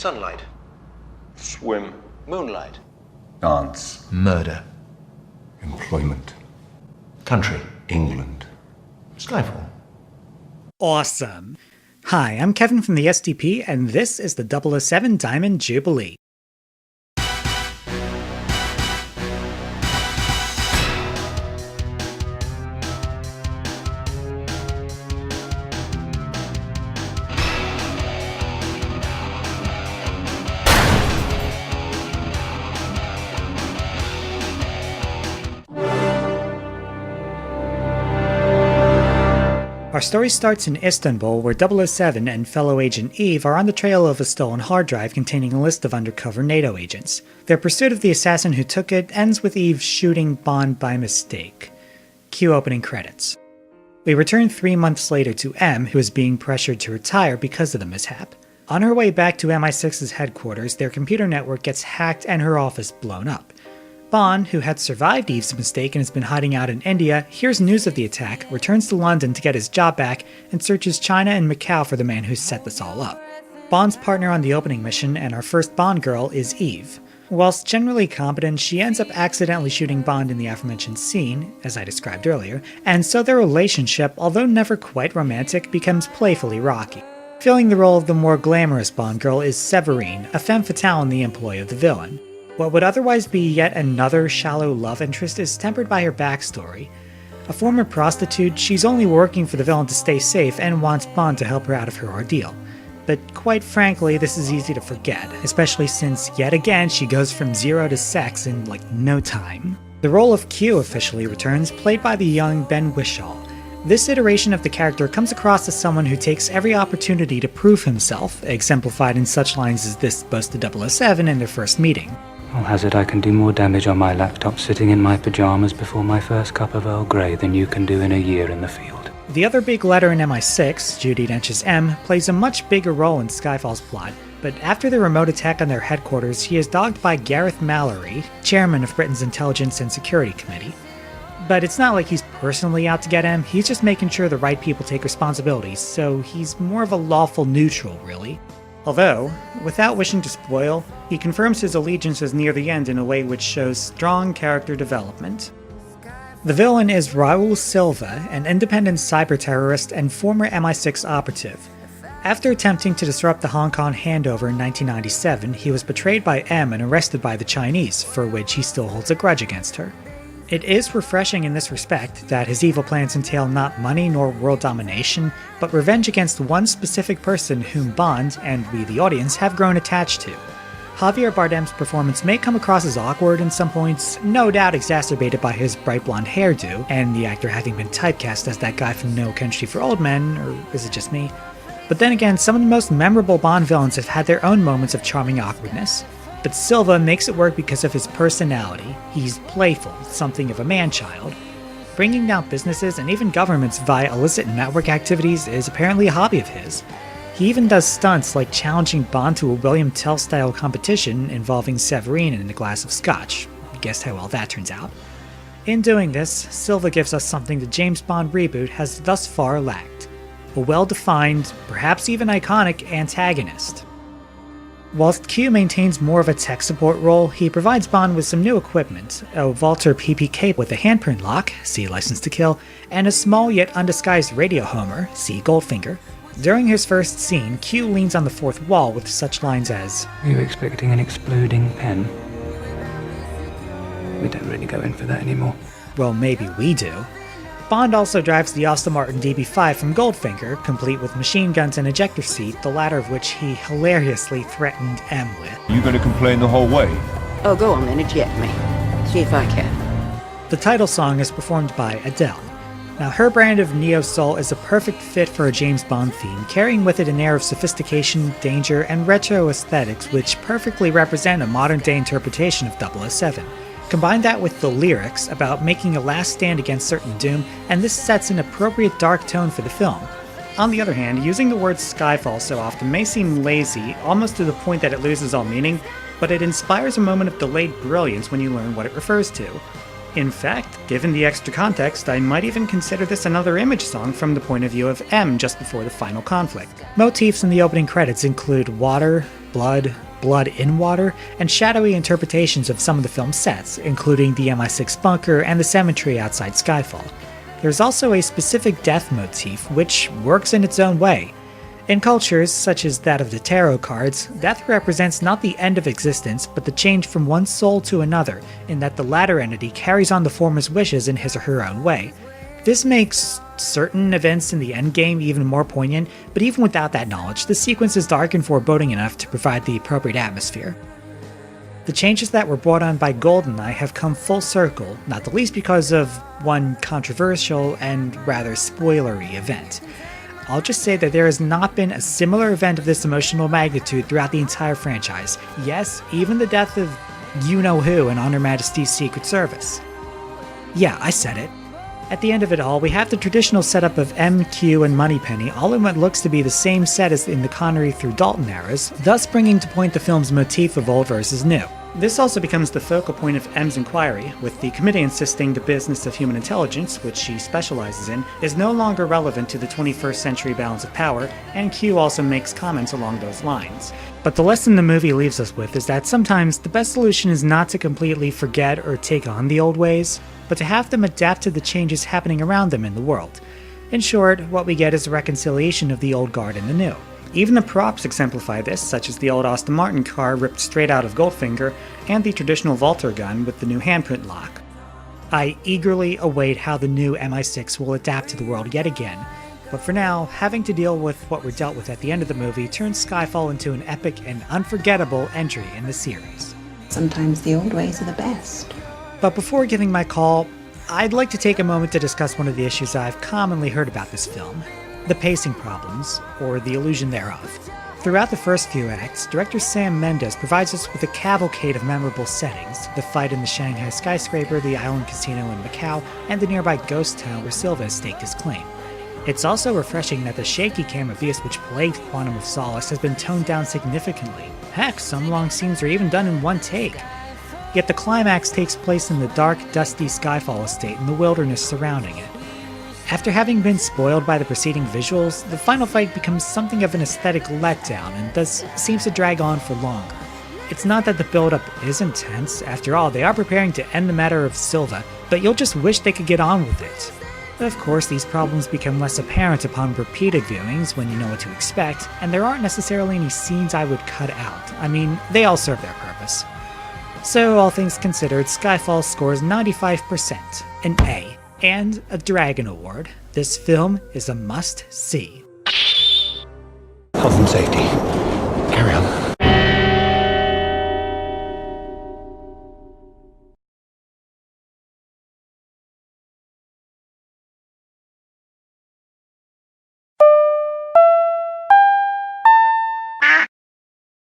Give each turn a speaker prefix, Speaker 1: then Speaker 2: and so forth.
Speaker 1: Sunlight.
Speaker 2: Swim.
Speaker 1: Moonlight.
Speaker 3: Dance.
Speaker 4: Murder.
Speaker 3: Employment.
Speaker 4: Country.
Speaker 3: England.
Speaker 4: Skyfall.
Speaker 5: Awesome. Hi, I'm Kevin from the SDP, and this is the 007 Diamond Jubilee. Our story starts in Istanbul, where 007 and fellow agent Eve are on the trail of a stolen hard drive containing a list of undercover NATO agents. Their pursuit of the assassin who took it ends with Eve shooting Bond by mistake. Cue opening credits. We return 3 months later to M, who is being pressured to retire because of the mishap. On her way back to MI6's headquarters, their computer network gets hacked and her office blown up. Bond, who had survived Eve's mistake and has been hiding out in India, hears news of the attack, returns to London to get his job back, and searches China and Macau for the man who set this all up. Bond's partner on the opening mission and our first Bond girl is Eve. Whilst generally competent, she ends up accidentally shooting Bond in the aforementioned scene, as I described earlier, and so their relationship, although never quite romantic, becomes playfully rocky. Filling the role of the more glamorous Bond girl is Severine, a femme fatale in the employ of the villain. What would otherwise be yet another shallow love interest is tempered by her backstory. A former prostitute, she's only working for the villain to stay safe and wants Bond to help her out of her ordeal. But quite frankly, this is easy to forget, especially since, yet again, she goes from zero to sex in, no time. The role of Q officially returns, played by the young Ben Whishaw. This iteration of the character comes across as someone who takes every opportunity to prove himself, exemplified in such lines as this boasted 007 in their first meeting.
Speaker 6: I'll hazard I can do more damage on my laptop sitting in my pajamas before my first cup of Earl Grey than you can do in a year in the field.
Speaker 5: The other big letter in MI6, Judi Dench's M, plays a much bigger role in Skyfall's plot, but after the remote attack on their headquarters, he is dogged by Gareth Mallory, chairman of Britain's Intelligence and Security Committee. But it's not like he's personally out to get M, he's just making sure the right people take responsibilities, so he's more of a lawful neutral, really. Although, without wishing to spoil, he confirms his allegiances near the end in a way which shows strong character development. The villain is Raoul Silva, an independent cyber-terrorist and former MI6 operative. After attempting to disrupt the Hong Kong handover in 1997, he was betrayed by M and arrested by the Chinese, for which he still holds a grudge against her. It is refreshing in this respect that his evil plans entail not money nor world domination, but revenge against one specific person whom Bond, and we the audience, have grown attached to. Javier Bardem's performance may come across as awkward in some points, no doubt exacerbated by his bright blonde hairdo, and the actor having been typecast as that guy from No Country for Old Men, or is it just me? But then again, some of the most memorable Bond villains have had their own moments of charming awkwardness. But Silva makes it work because of his personality. He's playful, something of a man-child. Bringing down businesses and even governments via illicit network activities is apparently a hobby of his. He even does stunts like challenging Bond to a William Tell-style competition involving Severine and a glass of scotch. You guessed how well that turns out. In doing this, Silva gives us something the James Bond reboot has thus far lacked. A well-defined, perhaps even iconic antagonist. Whilst Q maintains more of a tech support role, he provides Bond with some new equipment, a Walter PPK with a handprint lock, see License to Kill, and a small yet undisguised radio homer, see Goldfinger. During his first scene, Q leans on the fourth wall with such lines as,
Speaker 6: Are you expecting an exploding pen? We don't really go in for that anymore.
Speaker 5: Well, maybe we do. Bond also drives the Aston Martin DB5 from Goldfinger, complete with machine guns and ejector seat, the latter of which he hilariously threatened M with.
Speaker 3: You gonna complain the whole way?
Speaker 7: Oh, go on then, eject me. See if I can.
Speaker 5: The title song is performed by Adele. Now, her brand of neo-soul is a perfect fit for a James Bond theme, carrying with it an air of sophistication, danger, and retro aesthetics which perfectly represent a modern-day interpretation of 007. Combine that with the lyrics about making a last stand against certain doom, and this sets an appropriate dark tone for the film. On the other hand, using the word Skyfall so often may seem lazy, almost to the point that it loses all meaning, but it inspires a moment of delayed brilliance when you learn what it refers to. In fact, given the extra context, I might even consider this another image song from the point of view of M just before the final conflict. Motifs in the opening credits include water, blood, blood in water, and shadowy interpretations of some of the film's sets, including the MI6 bunker and the cemetery outside Skyfall. There's also a specific death motif, which works in its own way. In cultures, such as that of the tarot cards, death represents not the end of existence, but the change from one soul to another, in that the latter entity carries on the former's wishes in his or her own way. This makes certain events in the endgame even more poignant, but even without that knowledge, the sequence is dark and foreboding enough to provide the appropriate atmosphere. The changes that were brought on by GoldenEye have come full circle, not the least because of one controversial and rather spoilery event. I'll just say that there has not been a similar event of this emotional magnitude throughout the entire franchise. Yes, even the death of you-know-who in On Her Majesty's Secret Service. Yeah, I said it. At the end of it all, we have the traditional setup of M, Q, and Moneypenny, all in what looks to be the same set as in the Connery through Dalton eras, thus bringing to point the film's motif of old versus new. This also becomes the focal point of M's inquiry, with the committee insisting the business of human intelligence, which she specializes in, is no longer relevant to the 21st century balance of power, and Q also makes comments along those lines. But the lesson the movie leaves us with is that sometimes the best solution is not to completely forget or take on the old ways, but to have them adapt to the changes happening around them in the world. In short, what we get is a reconciliation of the old guard and the new. Even the props exemplify this, such as the old Aston Martin car ripped straight out of Goldfinger, and the traditional Walter gun with the new handprint lock. I eagerly await how the new MI6 will adapt to the world yet again, but for now, having to deal with what we're dealt with at the end of the movie turns Skyfall into an epic and unforgettable entry in the series.
Speaker 1: Sometimes the old ways are the best.
Speaker 5: But before giving my call, I'd like to take a moment to discuss one of the issues I've commonly heard about this film: the pacing problems, or the illusion thereof. Throughout the first few acts, director Sam Mendes provides us with a cavalcade of memorable settings: the fight in the Shanghai skyscraper, the island casino in Macau, and the nearby ghost town where Silva has staked his claim. It's also refreshing that the shaky camera views which plagued Quantum of Solace has been toned down significantly. Heck, some long scenes are even done in one take. Yet the climax takes place in the dark, dusty Skyfall estate and the wilderness surrounding it. After having been spoiled by the preceding visuals, the final fight becomes something of an aesthetic letdown and thus seems to drag on for longer. It's not that the build-up isn't tense, after all, they are preparing to end the matter of Silva, but you'll just wish they could get on with it. Of course, these problems become less apparent upon repeated viewings when you know what to expect, and there aren't necessarily any scenes I would cut out. I mean, they all serve their purpose. So, all things considered, Skyfall scores 95%, an A, and a Dragon Award. This film is a must-see.
Speaker 4: Health and safety.